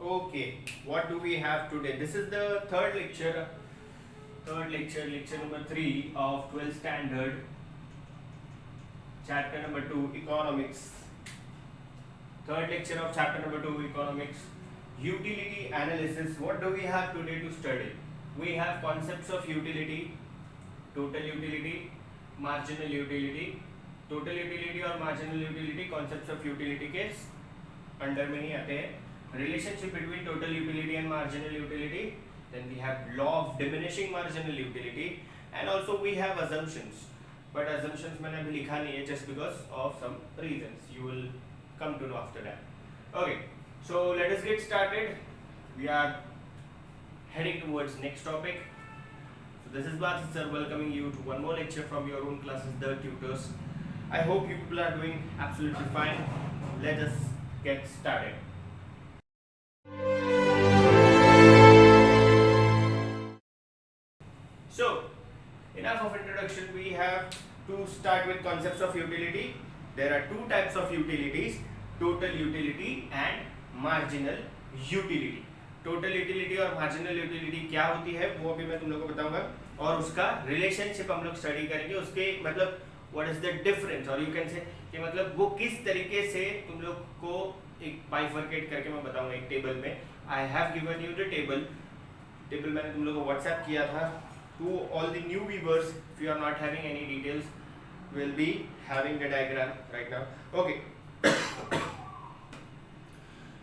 Okay, what do we have today? This is the lecture number 3 of 12th standard, chapter number 2, economics. Third lecture of chapter number 2, economics. Utility analysis. What do we have today to study? We have concepts of utility, total utility, marginal utility. Total utility और marginal utility concepts of utility के under में ही आते हैं. Relationship between total utility and marginal utility. Then we have law of diminishing marginal utility, and also we have assumptions. But assumptions मैंने अभी लिखा नहीं है just because of some reasons. You will come to know after that. Okay, so let us get started. We are heading towards next topic. So this is Basit sir welcoming you to one more lecture from your own classes, The Tutors. I hope you people are doing absolutely fine. Let us get started. So, enough of introduction. We have to start with concepts of utility. There are two types of utilities: total utility and marginal utility. Total utility और marginal utility क्या होती है वो अभी मैं तुम लोगों को बताऊंगा, और उसका रिलेशनशिप हम लोग स्टडी करेंगे. उसके मतलब व्हाट इज द डिफरेंस, और यू कैन से कि मतलब वो किस तरीके से तुम लोग को एक बाइफर्केट करके मैं बताऊंगा एक टेबल में. I have given you the table मैंने तुम लोगों को व्हाट्सएप किया था. To all the new viewers, if you are not having any details, we'll be having the diagram right now. Okay.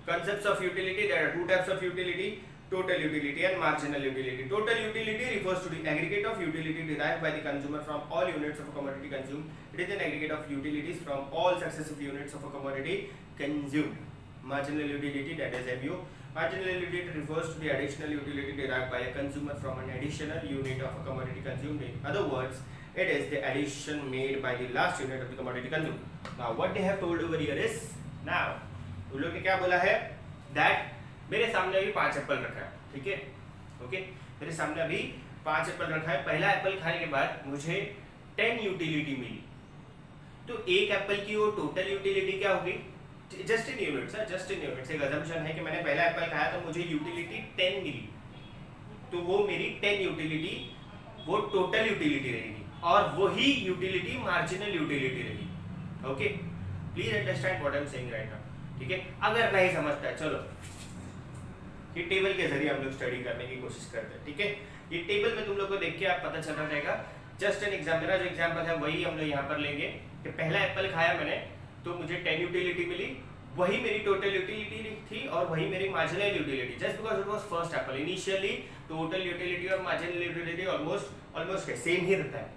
Concepts of utility. There are two types of utility: total utility and marginal utility. Total utility refers to the aggregate of utility derived by the consumer from all units of a commodity consumed. It is an aggregate of utilities from all successive units of a commodity consumed. Marginal utility, that is MU. Marginal utility refers to the additional utility derived by a consumer from an additional unit of a commodity consumed. In other words, it is the addition made by the last unit of the commodity consumed. Now, what they have told over here is, now, उन लोग ने क्या बोला है, that मेरे सामने अभी 5 Apple रखा है, ठीक है, ओके, मेरे सामने अभी 5 एप्पल रखा है. पहला एप्पल खाने के बाद मुझे 10 यूटिलिटी मिली. तो एक एप्पल की वो टोटल यूटिलिटी क्या होगी? Just in units. एक अजम्पशन है कि मैंने पहला एप्पल खाया तो मुझे यूटिलिटी 10 मिली, तो वो मेरी 10 यूटिलिटी वो टोटल यूटिलिटी रहेगी, और वही यूटिलिटी मार्जिनल यूटिलिटी रहेगी. Okay, please understand what I am saying right now, ठीक है. अगर नहीं समझता है, चलो ये टेबल के जरिए हम लोग स्टडी करने की कोशिश करते हैं, ठीक है. ये टेबल में तुम लोग को देख के आप पता चल रहा रहेगा. जस्ट एन एग्जाम्पल, मेरा जो एग्जाम्पल है वही हम लोग यहाँ पर लेंगे कि पहला एप्पल खाया मैंने तो मुझे 10 यूटिलिटी मिली, वही मेरी टोटल यूटिलिटी थी और वही मेरी marginal utility. Just because it was first Apple. Initially total utility और मार्जिनल यूटिलिटी ऑलमोस्ट सेम ही रहता है.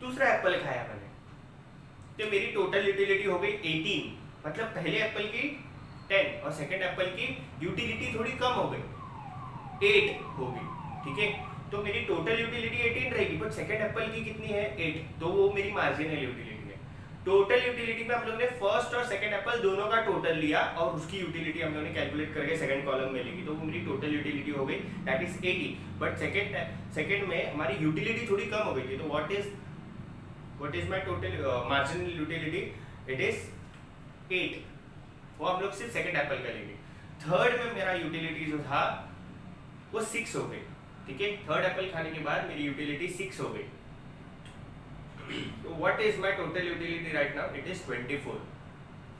दूसरा एप्पल खाया मैंने तो मेरी टोटल यूटिलिटी हो गई 18. मतलब पहले एप्पल की 10 और सेकंड एप्पल की यूटिलिटी थोड़ी कम हो गई, 8 हो गई, ठीक है. तो मेरी टोटल यूटिलिटी 18 रहेगी, बट सेकंड एप्पल की कितनी है? 8. तो वो मेरी मार्जिनल यूटिलिटी. टोटल यूटिलिटी में हम लोग ने फर्स्ट और सेकंड एप्पल दोनों का टोटल लिया और उसकी यूटिलिटी हम लोग ने कैलकुलेट करके सेकंड कॉलम में लिखी, तो वो मेरी टोटल यूटिलिटी हो गई, दैट इज 80. बट सेकंड में हमारी यूटिलिटी थोड़ी कम हो गई थी, तो what is my total marginal utility? It is 8. वो हम लोग सिर्फ सेकंड एप्पल का लेंगे. थर्ड में मेरा यूटिलिटी जो था वो 6 हो गई, ठीक है. थर्ड एप्पल खाने के बाद मेरी यूटिलिटी 6 हो गई. So what is my total utility right now? It is 24.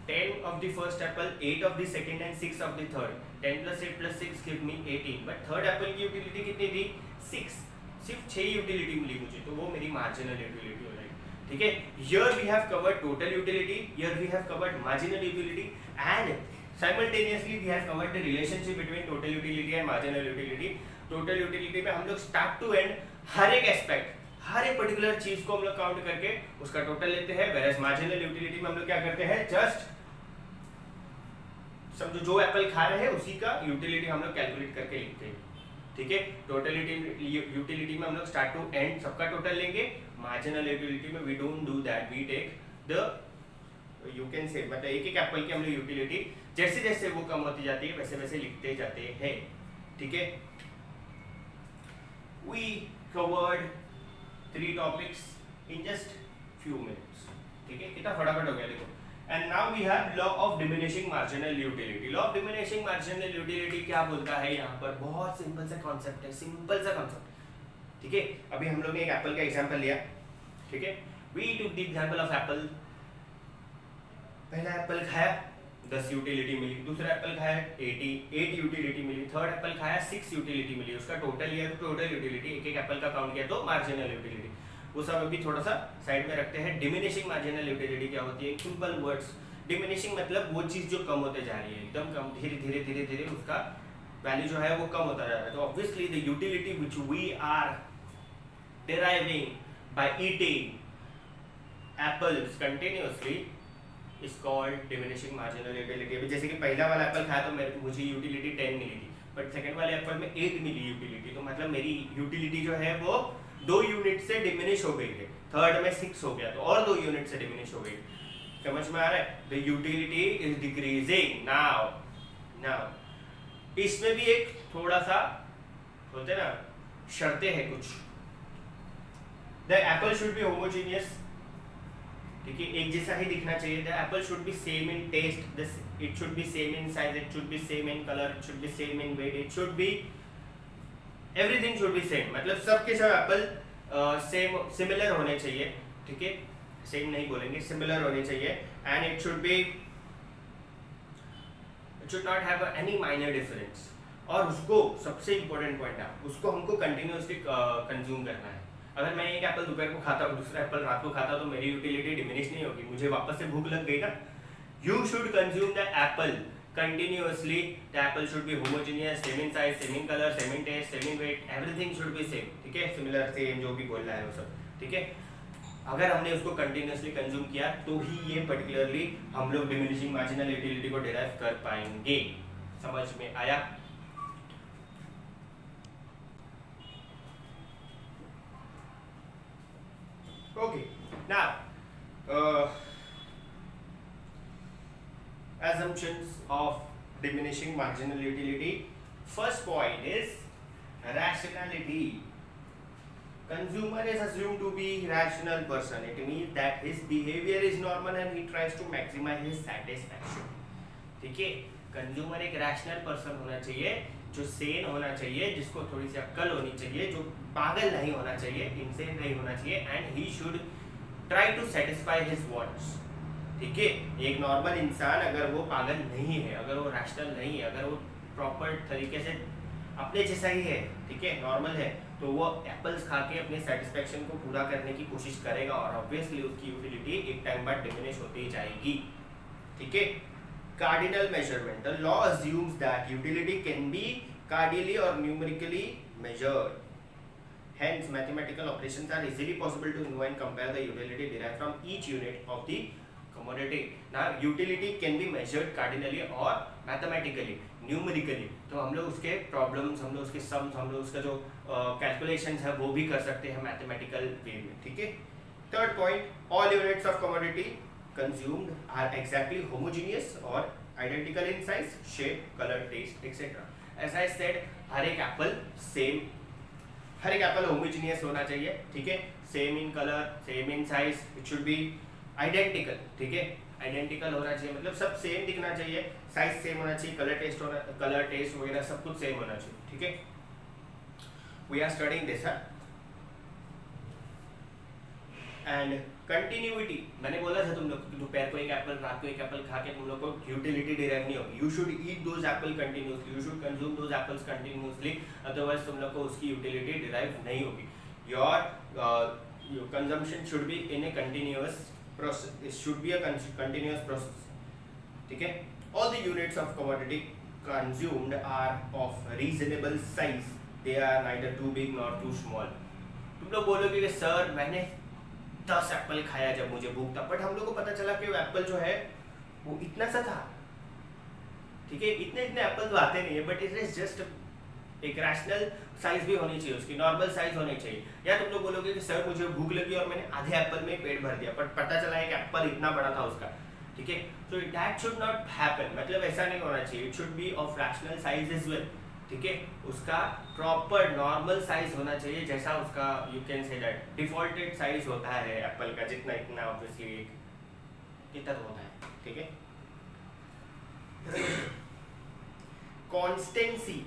10 of the first apple, 8 of the second and 6 of the third. 10 plus 8 plus 6 give me 18. But third apple की utility कितनी थी? 6. सिर्फ 6 utility मिली मुझे, तो वो मेरी marginal utility हो जाएगी, ठीक है. Here we have covered total utility, here we have covered marginal utility, and simultaneously we have covered the relationship between total utility and marginal utility. Total utility में हम लोग start to end हर एक aspect, हर एक particular चीज को हम लोग count करके उसका टोटल लेते हैं. वेरएस मार्जिनल यूटिलिटी में हम लोग क्या करते हैं, जस्ट समझो जो एप्पल खा रहे हैं उसी का यूटिलिटी हम लोग कैलकुलेट करके लिखते हैं, ठीक है. टोटल यूटिलिटी में हम लोग स्टार्ट टू एंड सबका टोटल लेंगे. मार्जिनल यूटिलिटी में we don't do that, we take the you can say मतलब एक एक एप्पल की हम लोग यूटिलिटी जैसे जैसे वो कम होती जाती है वैसे वैसे लिखते जाते हैं, ठीक है. We covered 3 topics in just few minutes, ठीक है. कितना फटाफट हो गया देखो. And now we have law of diminishing marginal utility. Law of diminishing marginal utility क्या बोलता है यहाँ पर, बहुत सिंपल सा कॉन्सेप्ट है, सिंपल सा कॉन्सेप्ट, ठीक है। अभी हम लोग ने एक एप्पल का एग्जांपल लिया, ठीक है, we took the example of apple. पहला एप्पल खाया 10 यूटिलिटी मिली, दूसरा एप्पल खाया 8 यूटिलिटी मिली, थर्ड एप्पल खाया 6 यूटिलिटी मिली, उसका टोटल लिया तो टोटल यूटिलिटी, एक एक एप्पल का काउंट किया तो मार्जिनल यूटिलिटी। वो सब अभी थोड़ा सा साइड में रखते हैं। डिमिनिशिंग मार्जिनल यूटिलिटी क्या होती है, सिंपल वर्ड्स। डिमिनिशिंग मतलब वो चीज जो कम होते जा रही है, एकदम कम, धीरे धीरे धीरे धीरे उसका वैल्यू जो है वो कम होता जा रहा है। तो obviously the utility which we are deriving by eating apples continuously is called diminishing marginal utility। अभी जैसे कि पहला वाला एप्पल खाया तो मुझे यूटिलिटी 10 मिली थी, बट सेकंड वाले एप्पल में 8 मिली यूटिलिटी, तो मतलब मेरी यूटिलिटी जो है वो 2 यूनिट से डिमिनिश हो गई है, थर्ड में 6 हो गया तो और 2 यूनिट से डिमिनिश हो गई। समझ में आ रहा है? The utility is decreasing now इसमें भी एक थोड़ा सा होते ना शर्तें हैं कुछ। The apple should be homogeneous, ठीक है, एक जैसा ही दिखना चाहिए। The apple should be same in taste, it should be same in size, it should be same in colour, it should be same in weight, it should be everything should be same, मतलब सब के सब Apple same similar होने चाहिए, ठीक है, same नहीं बोलेंगे, सिमिलर होने चाहिए। And it should not have any minor difference. और उसको सबसे इंपॉर्टेंट पॉइंट है, उसको हमको कंटिन्यूअसली कंज्यूम करना है। अगर मैं एक एप्पल दोपहर को खाता हूँ, दूसरा एप्पल रात को खाता, तो मेरी यूटिलिटी डिमिनिश नहीं होगी, मुझे वापस से भूख लग गई ना। You should consume the apple continuously, the apple should be homogeneous, same in size, same in colour, same in taste, same in weight, everything should be same, ठीक है, सिमिलर, सेम, जो भी बोल रहा है वो सब, ठीक है। अगर हमने उसको कंटिन्यूअसली कंज्यूम किया तो ही ये पर्टिकुलरली हम लोग डिमिनिशिंग मार्जिनल यूटिलिटी को डिराइव कर पाएंगे। समझ में आया? Okay, now assumptions of diminishing marginal utility. First point is rationality. Consumer is assumed to be rational person. It means that his behavior is normal and he tries to maximize his satisfaction. ठीक है, consumer एक rational person होना चाहिए, जो सेन होना चाहिए, जिसको थोड़ी सी अक्ल होनी चाहिए, जो पागल नहीं होना चाहिए, इनसेन नहीं होना चाहिए, and he should try to satisfy his wants. ठीक है, एक नॉर्मल इंसान अगर वो पागल नहीं है, अगर वो रैशनल नहीं है, अगर वो प्रॉपर तरीके से अपने जैसा ही है, ठीक है, नॉर्मल है, तो वो एप्पल्स खा के अपने सेटिस्फेक्शन को पूरा करने की कोशिश करेगा और ऑब्वियसली उसकी यूटिलिटी एक टाइम बाद डिमिनिश होती जाएगी। ठीक है, cardinal measurement. The law assumes that utility can be cardinally or numerically measured. Hence, mathematical operations are easily possible to know and compare the utility derived from each unit of the commodity. Now, utility can be measured cardinally or mathematically, numerically. तो हम लोग उसके problems, हम लोग उसके sums, हम लोग उसका जो calculations है वो भी कर सकते हैं mathematical way में. ठीक है. Third point, all units of commodity consumed are exactly homogeneous or identical in size, shape, color, taste, etc. As I said, हर एक एप्पल सेम, हर एक एप्पल होमोजेनियस होना चाहिए, ठीक है, same in colour, same in size, it should be identical, ठीक है, identical होना चाहिए, मतलब सब सेम दिखना चाहिए, साइज सेम होना चाहिए, कलर टेस्ट वगैरह सब कुछ सेम होना चाहिए, ठीक है। We are studying this and continuity. मैंने बोला था तुम लोग दोपहर को एक एप्पल, रात को एक एप्पल खा के तुम लोग को यूटिलिटी डिराइव नहीं होगी। You should eat those apple continuously, you should consume those apples continuously, otherwise तुम लोग को उसकी यूटिलिटी डिराइव नहीं होगी। Your consumption should be in a continuous process, it should be a continuous process, ठीक है। All the units of commodity consumed are of reasonable size, they are neither too big not too small. तुम लोग बोलोगे कि sir मैंने 10 Apple खाया जब मुझे भूख था, बट हम लोग को पता चला कि वो एप्पल जो है वो इतना सा था, ठीक है, इतने एप्पल तो आते नहीं है, बट इट इज जस्ट एक रैशनल साइज भी होनी चाहिए, उसकी नॉर्मल साइज होनी चाहिए। या तुम लोग बोलोगे कि सर मुझे भूख लगी और मैंने आधे एप्पल में पेट भर दिया, बट पता चला एक एप्पल इतना बड़ा था उसका, ठीक है, so that should not happen, मतलब ऐसा नहीं होना चाहिए, it should be of rational size as well, ठीक है, उसका प्रॉपर नॉर्मल साइज होना चाहिए, जैसा उसका you can say that defaulted size होता है एप्पल का, जितना इतना ऑब्वियसली कितना तो होता है, ठीक है। Constancy.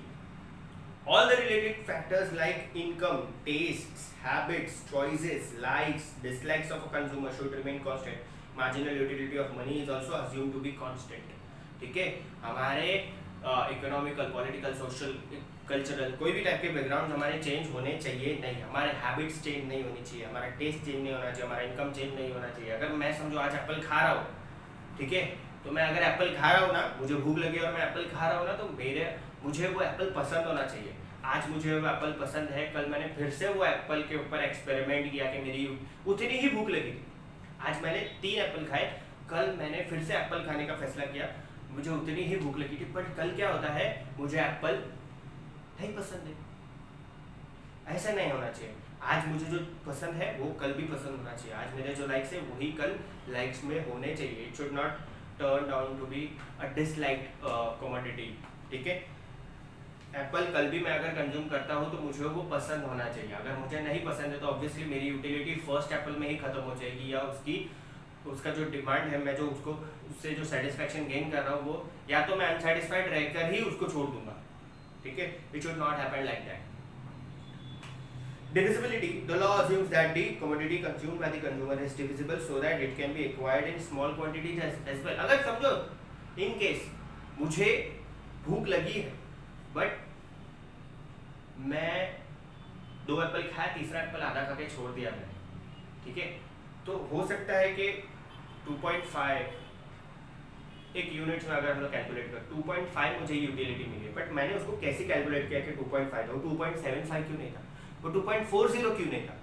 All the related factors like income, tastes, habits, choices, likes, dislikes of a consumer should remain constant. Marginal utility of money is also assumed to be constant. ठीक है, हमारे इकोनॉमिकल, पॉलिटिकल, सोशल, कल्चरल कोई भी type के background हमारे change होने चाहिए नहीं, हमारे हैबिट्स चेंज नहीं होनी चाहिए, हमारा टेस्ट चेंज नहीं होना चाहिए, हमारा इनकम चेंज नहीं होना चाहिए। अगर मैं समझो आज एप्पल खा रहा हूँ, ठीक है, तो मैं अगर एप्पल खा रहा हूँ ना, मुझे भूख लगी और मैं एप्पल खा रहा हूँ ना, तो मुझे वो एप्पल पसंद होना चाहिए। आज मुझे वो एप्पल पसंद है, कल मैंने फिर से वो एप्पल के ऊपर एक्सपेरिमेंट किया कि मेरी उतनी ही भूख लगी। आज मैंने 3 एप्पल खाए, कल मैंने फिर से एप्पल खाने का फैसला किया, मुझे उतनी ही भूख लगी थी, बट कल क्या होता है, मुझे एप्पल नहीं पसंद है। ऐसा नहीं होना चाहिए। आज मुझे जो पसंद है वो कल भी पसंद होना चाहिए। आज मेरे जो लाइक्स है वही कल लाइक्स में होने चाहिए। It should not turn down to be a disliked commodity. ठीक है, एप्पल कल भी मैं अगर कंज्यूम करता हूँ तो मुझे वो पसंद होना चाहिए। अगर मुझे नहीं पसंद है तो ऑब्वियसली मेरी यूटिलिटी फर्स्ट एप्पल में ही खत्म हो जाएगी, या उसका जो डिमांड है, मैं जो उससे जो सेटिस्फैक्शन गेन कर रहा हूँ वो, या तो मैं अनसेटिस्फाइड रहकर ही उसको छोड़ दूंगा। ठीक है, it should not happen like that. Divisibility. The law assumes that the commodity consumed by the consumer is divisible so that it can be acquired in small quantities as well. अगर समझो in case मुझे भूख लगी है but मैं 2 Apple खाया, तीसरा Apple आधा खा के छोड़ दिया मैंने, ठीक है, तो हो सकता है कि 2.5 एक यूनिट्स में अगर हम लोग कैलकुलेट कर 2.5 मुझे यूटिलिटी मिली, बट मैंने उसको कैसे कैलकुलेट किया कि 2.5 था, 2.75 क्यों नहीं था, वो 2.40 क्यों नहीं था,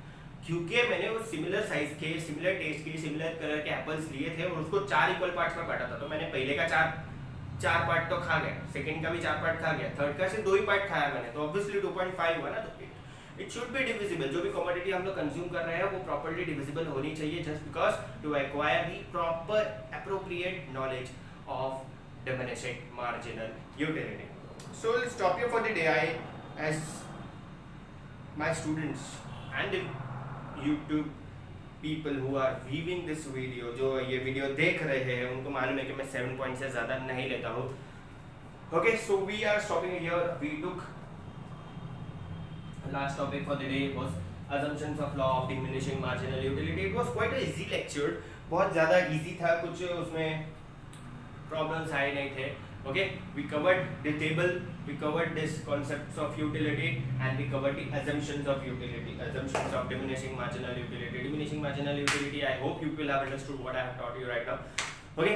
क्योंकि मैंने वो सिमिलर साइज के, सिमिलर टेस्ट के, सिमिलर कलर के एप्पल्स लिए थे और उसको 4 इक्वल पार्ट्स में बांटा था। तो मैंने पहले का 4 पार्ट तो खा गया, सेकंड का भी 4 पार्ट खा गया, थर्ड का सिर्फ 2 ही पार्ट खाया मैंने, तो ऑब्वियसली 2.5 हुआ ना। तो इट शुड बी डिविजिबल। जो भी कमोडिटी हम लोग कंज्यूम कर रहे हैं वो प्रॉपर्ली डिविजिबल होनी चाहिए, just because to acquire the proper appropriate knowledge of diminishing marginal utility. So we'll stop here for the day. As my students and the YouTube people who are viewing this video, जो ये video देख रहे हैं, उनको मालूम है कि मैं 7 पॉइंट से ज़्यादा नहीं लेता हूँ। Okay, so we are stopping here. We took last topic for the day was assumptions of law of diminishing marginal utility. It was quite a easy lecture. बहुत ज़्यादा easy था, कुछ उसमें problems आए नहीं थे। Okay, we covered the table, we covered this concepts of utility, and we covered the assumptions of utility, assumptions of diminishing marginal utility. Diminishing marginal utility, I hope you will have understood what I have taught you right now. Okay,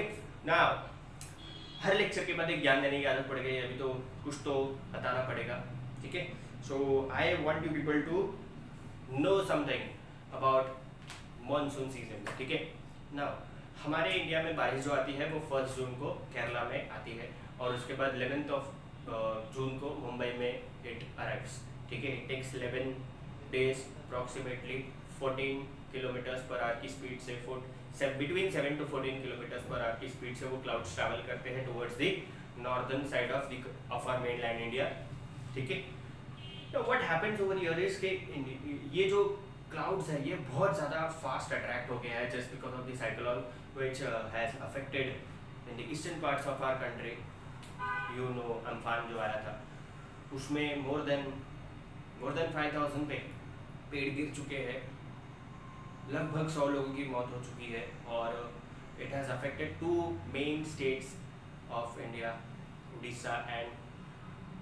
now her lecture के बाद एक ज्ञान देने की आदत पड़ गई, अभी तो कुछ तो बताना पड़ेगा, ठीक है। So I want you people to know something about monsoon season, ठीक है। Now हमारे इंडिया में बारिश जो आती है वो 1 जून को केरला में आती है और उसके बाद 11 जून को मुंबई में इट अराइव्स, ठीक है। It takes 11 days approximately 14 kilometres per hour की स्पीड से between 7 to 14 kilometres per hour की स्पीड से वो क्लाउड्स ट्रैवल करते हैं towards the northern side of our mainland India, ठीक है। तो what happens over here is कि ये जो क्लाउड्स है ये बहुत ज़्यादा फास्ट अट्रैक्ट हो गया है just because of the cyclone which has affected in the eastern parts of our country. You know, Amphan जो आया था उसमें more than 5,000 पेड़ गिर चुके हैं, लगभग 100 लोगों की मौत हो चुकी है और it has affected 2 main states of India, Orissa and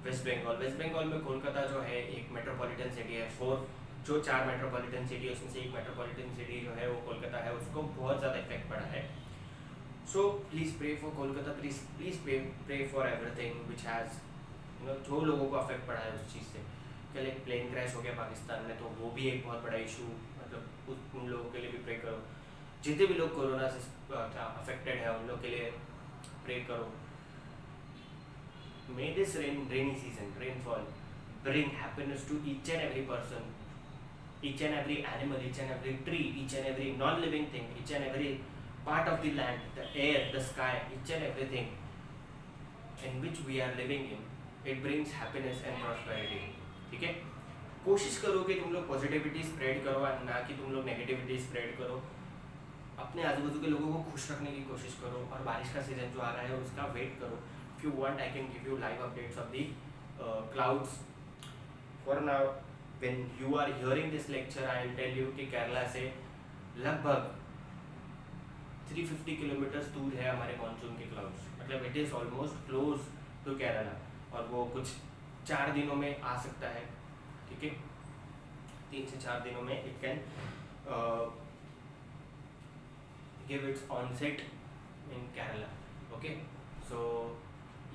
West Bengal. West Bengal में कोलकाता जो है एक मेट्रोपॉलिटन सिटी है, 4 मेट्रोपॉलिटन सिटी उसमें से एक मेट्रोपॉलिटन सिटी जो है वो कोलकाता है, उसको बहुत ज़्यादा इफेक्ट पड़ा है। So please pray for Kolkata, please pray for everything which has जो लोगों को अफेक्ट पड़ा है उस चीज़ से। कल एक प्लेन क्रैश हो गया पाकिस्तान में, तो वो भी एक बहुत बड़ा इशू, मतलब उन लोगों के लिए भी प्रे करो। जितने भी लोग कोरोना से अफेक्टेड है उन लोग के लिए प्रे करो। May this rainy season, rainfall bring happiness to each and every person, each and every animal, each and every tree, each and every non-living thing, each and every part of the land, the air, the sky, each and everything in which we are living in, it brings happiness and prosperity, ठीक है। कोशिश करो कि तुम लोग positivity spread करो और ना कि तुम लोग नेगेटिविटी स्प्रेड करो। अपने आजू बाजू के लोगों को खुश रखने की कोशिश करो, और बारिश का सीजन जो आ रहा है उसका वेट करो. If you want I can give you live updates of the clouds. For now when you are hearing this lecture I will tell you कि केरला से लगभग 350 किलोमीटर्स दूर है हमारे मानसून के क्लाउड्स. मतलब it is almost close to Kerala, और वो कुछ 4 दिनों में आ सकता है. ठीक है, 3 से 4 दिनों में it can give its onset in Kerala. Okay, so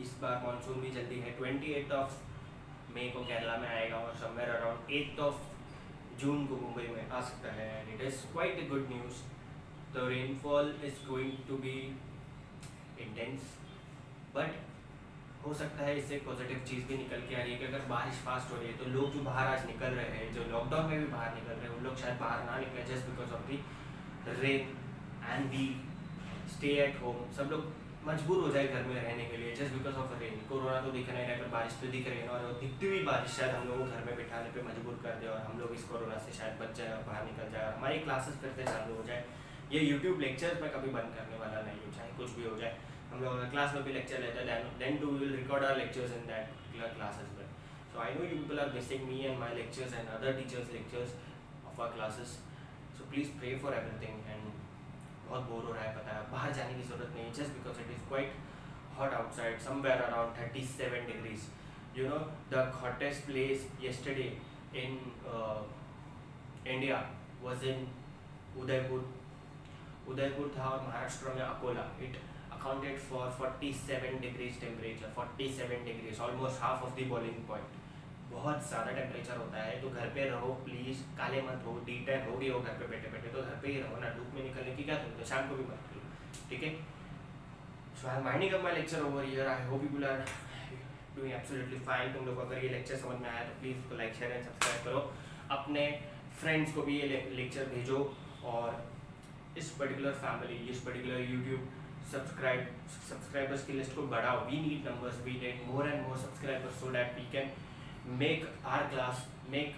इस बार मानसून भी जल्दी है. 28 मई को केरला में आएगा और समवेयर अराउंड 8 जून को मुंबई में आ सकता है. And it is quite a good news. The rainfall is going to be intense, but हो सकता है इससे पॉजिटिव चीज़ भी निकल के आ रही है कि अगर बारिश फास्ट हो रही है तो लोग जो बाहर आज निकल रहे हैं, जो लॉकडाउन में भी बाहर निकल रहे हैं, उन लोग शायद बाहर ना निकले just because of the rain and the stay at home. सब लोग मजबूर हो जाए घर में रहने के लिए just because of rain. Corona तो दिख नहीं रहा है, पर बारिश तो दिख रही है, और दिखती हुई बारिश शायद हम लोगों को घर में बिठाने पे मजबूर कर दे, और हम लोग इस कोरोना से शायद बच जाए और बाहर निकल जाए, और हमारी क्लासेस फिर से चालू हो जाए. ये यूट्यूब लेक्चर्स मैं कभी बंद करने वाला नहीं हूँ, चाहे कुछ भी हो जाए. हम लोग अगर क्लास में भी लेक्चर लेते हैं then too will record our lectures in that particular class as well. So I know you people are missing me and my lectures and other teachers lectures of our classes. So please pray for everything. And बहुत bore हो रहा है, पता है, बाहर जाने की ज़रूरत नहीं, just because it is quite hot outside, somewhere around 37 degrees. You know, the hottest place yesterday in India was in Udaipur. Udaipur था, और महाराष्ट्र में Akola. It accounted for 47 degrees temperature. 47 degrees, almost half of the boiling point. बहुत ज़्यादा temperature होता है. तो घर पे रहो प्लीज़, काले मत हो, डी10 हो गई हो घर पे बैठे बैठे, तो घर पे ही रहो ना. धूप में निकलने की क्या जरूरत है, शाम को भी मत करो. ठीक है. So I'm winding up my lecture over here. I hope people are doing absolutely fine. तुम लोग अगर ये लेक्चर समझ में आया तो प्लीज़ इसको लाइक शेयर एंड सब्सक्राइब करो. अपने फ्रेंड्स को भी ये लेक्चर भेजो, और इस पर्टिकुलर फैमिली, इस पर्टिकुलर यूट्यूब सब्सक्राइबर्स की लिस्ट को बढ़ाओ. We need numbers, we need more and more subscribers so that we can make our class, make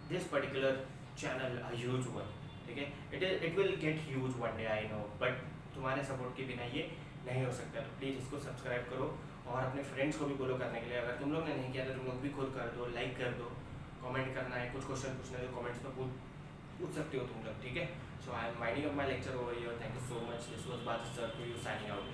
this particular channel a huge one. ठीक है, it will get huge one day, I know, but तुम्हारे support के बिना ये नहीं हो सकता. तो प्लीज़ इसको सब्सक्राइब करो, और अपने फ्रेंड्स को भी फॉलो करने के लिए, अगर तुम लोग ने नहीं किया तो तुम लोग भी खुद कर दो, लाइक कर दो, कमेंट करना है, कुछ क्वेश्चन पूछना है तो कमेंट्स में पूछ सकते हो तुम लोग. ठीक है. So I am winding up my lecture over here. Thank you so much. This was Badshah sir to you signing out.